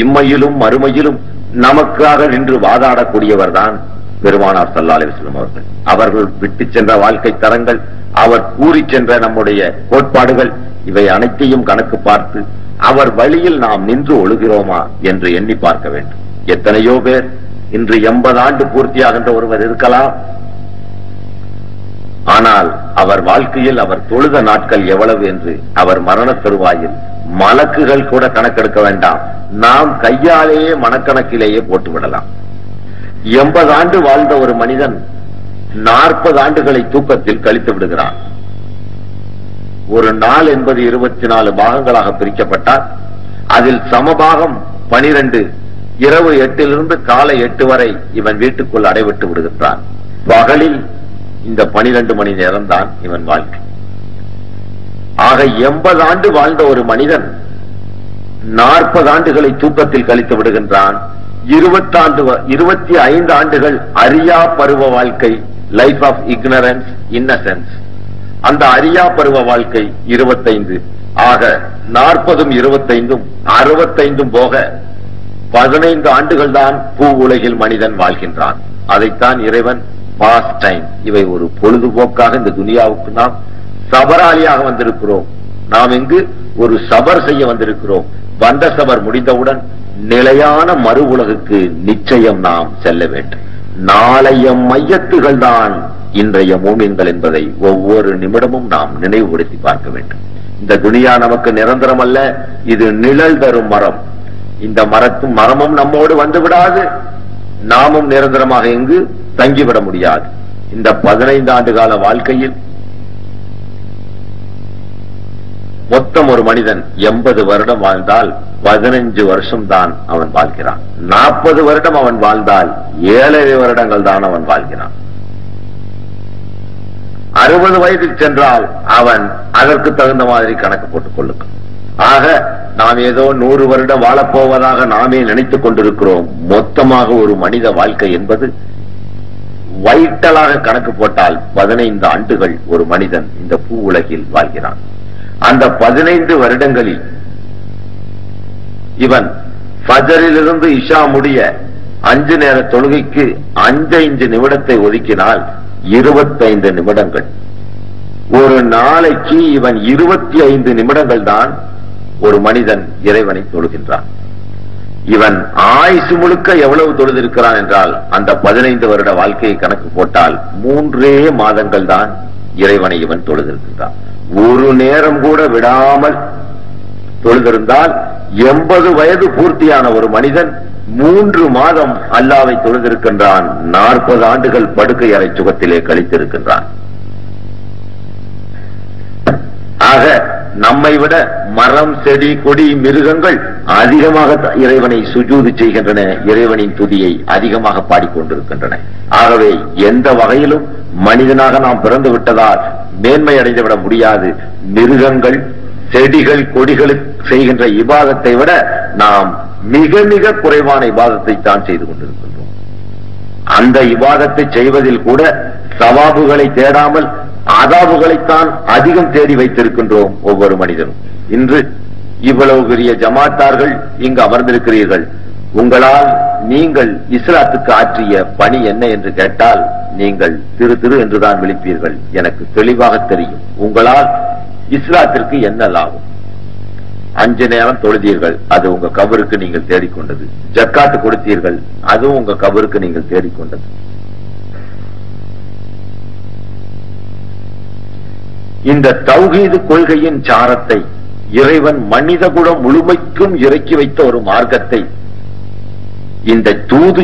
இம்மையிலும் மறுமையிலும் நமக்காக நின்று வாதாடக்கூடியவர் தான் பெருமானார் ஸல்லல்லாஹு அலைஹி வஸல்லம் அவர்கள். அவர்கள் விட்டு சென்ற வாழ்க்கை தரங்கள், அவர் கூறி சென்ற நம்முடைய கோட்பாடுகள், இவை அனைத்தையும் கணக்கு பார்த்து அவர் வழியில் நாம் நின்று ஒழுகிறோமா என்று எண்ணி பார்க்க வேண்டும். எத்தனையோ பேர் இன்று 80 ஆண்டு பூர்த்தியாகின்ற ஒருவர் இருக்கலாம். ஆனால் அவர் வாழ்க்கையில் அவர் தொழுத நாட்கள் எவ்வளவு என்று அவர் மரண தருவாயில் மலக்குகள் கூட கணக்கெடுக்க வேண்டாம், நாம் கையாலேயே மனக்கணக்கிலேயே போட்டுவிடலாம். 80 ஆண்டு வாழ்ந்த ஒரு மனிதன் 40 ஆண்டுகளை தூக்கத்தில் கழித்து விடுகிறான். ஒரு நாள் என்பது 24 பாகங்களாக பிரிக்கப்பட்டால் அதில் சமபாகம் 12 இரவு 8 காலை 8 வரை இவன் வீட்டுக்குள் அடைவிட்டு விடுகின்றான். பகலில் இந்த 12 மணி நேரம் தான் இவன் வாழ்க்கை. ஆக 80 ஆண்டு வாழ்ந்த ஒரு மனிதன் 40 ஆண்டுகளை தூக்கத்தில் கழித்து விடுகின்றான். 25 ஆண்டுகள் அறியா பருவ வாழ்க்கை, லைஃப் ஆஃப் இக்னரன்ஸ் இன்னசென்ஸ். அந்த அறியா பருவ வாழ்க்கை 25. ஆக 40ம் 25ம் 65 போக 15 ஆண்டுகள் தான் பூ உலகில் மனிதன் வாழ்கின்றான். அதைத்தான் இறைவன் பாஸ் டைம், இவை ஒரு பொழுதுபோக்காக இந்த துனியாவுக்கு நாம் சபராளியாக வந்திருக்கிறோம். நாம் இங்கு ஒரு சபர் செய்ய வந்திருக்கிறோம். வந்த சபர் முடிந்தவுடன் நிலையான மறு உலகுக்கு நிச்சயம் நாம் செல்ல வேண்டும். நாளைய மையத்துகள் தான் இன்றைய மூமின்கள் என்பதை ஒவ்வொரு நிமிடமும் நாம் நினைவுபடுத்தி பார்க்க வேண்டும். இந்த துனியா நமக்கு நிரந்தரம் அல்ல, இது நிழல் தரும் மரம். இந்த மரமும் நம்மோடு வந்து விடாது, நாமும் நிரந்தரமாக இங்கு தங்கிவிட முடியாது. இந்த 15 ஆண்டு கால வாழ்க்கையில் மொத்தம் ஒரு மனிதன் 80 வருடம் வாழ்ந்தால் 15 வருஷம் தான் அவன் வாழ்கிறான். 40 வருடம் அவன் வாழ்ந்தால் 7 வருடங்கள் தான் அவன் வாழ்கிறான். 60 வயதில் சென்றால் அவன் அதற்கு தகுந்த மாதிரி கணக்கு போட்டுக் கொள்ளும். ஆக நாம் ஏதோ 100 வருடம் வாழப்போவதாக நாமே நினைத்துக் கொண்டிருக்கிறோம். மொத்தமாக ஒரு மனித வாழ்க்கை என்பது வைட்டலாக கணக்கு போட்டால் 15 ஆண்டுகள் ஒரு மனிதன் இந்த பூ உலகில் வாழ்கிறான். அந்த 15 வருடங்களில் இவன் ஃபஜரிலிருந்து இஷா முடிய 5 நேர தொழுகைக்கு 5 நிமிடத்தை ஒதுக்கினால் 25 நிமிடங்கள். ஒரு நாளைக்கு இவன் 25 நிமிடங்கள் தான் ஒரு மனிதன் இறைவனை தொழுகின்றான். இவன் ஆயுசு முழுக்க எவ்வளவு தொழுதிருக்கிறான் என்றால் அந்த 15 வருட வாழ்க்கையை கணக்கு போட்டால் 3 மாதங்கள் தான் இறைவனை இவன் தொழுதிருக்கின்றான். ஒரு நேரம் கூட விடாமல் தொழுதிருந்தால் 80 வயது பூர்த்தியான ஒரு மனிதன் 3 மாதம் அல்லாவை தொழுதிருக்கின்றான். 40 ஆண்டுகள் படுக்கை அறை சுகத்திலே கழித்திருக்கின்றான். ஆக நம்மை விட மரம், செடி, கொடி, மிருகங்கள் அதிகமாக இறைவனை சுஜூது செய்கின்றன, இறைவனின் துதியை அதிகமாக பாடிக்கொண்டிருக்கின்றன. ஆகவே எந்த வகையிலும் மனிதனாக நாம் பிறந்து விட்டதால் மேன்மை அடைந்துவிட முடியாது. மிருகங்கள், செடிகள், கொடிகளுக்கு செய்கின்ற இபாதத்தை விட நாம் மிக மிக குறைவான இபாதத்தை தான் செய்து கொண்டிருக்கின்றோம். அந்த இபாதத்தை செய்வதில் கூட சவாபுகளை தேடாமல் ஆதாபுகளைத்தான் அதிகம் தேடி வைத்திருக்கின்றோம் ஒவ்வொரு மனிதனும். இன்று இவ்வளவு பெரிய ஜமாத்தார்கள் இங்கு அமர்ந்திருக்கிறீர்கள். உங்களால் நீங்கள் இஸ்லாத்துக்கு ஆற்றிய பணி என்ன என்று கேட்டால் நீங்கள் திரு திரு என்றுதான் விழிப்பீர்கள். எனக்கு தெளிவாக தெரியும் உங்களால் இஸ்லாத்திற்கு என்ன லாபம். 5 நேரம் தொழுதீர்கள், அது உங்க கபருக்கு நீங்கள் தேடிக்கொண்டது. ஜக்காத்து கொடுத்தீர்கள், அதுவும் உங்க கபருக்கு நீங்கள் தேடிக்கொண்டது. இந்த தௌஹீது கொள்கையின் சாரத்தை இறைவன் மனித குலம் முழுமைக்கும் இறக்கி வைத்த ஒரு மார்க்கத்தை இந்த தூது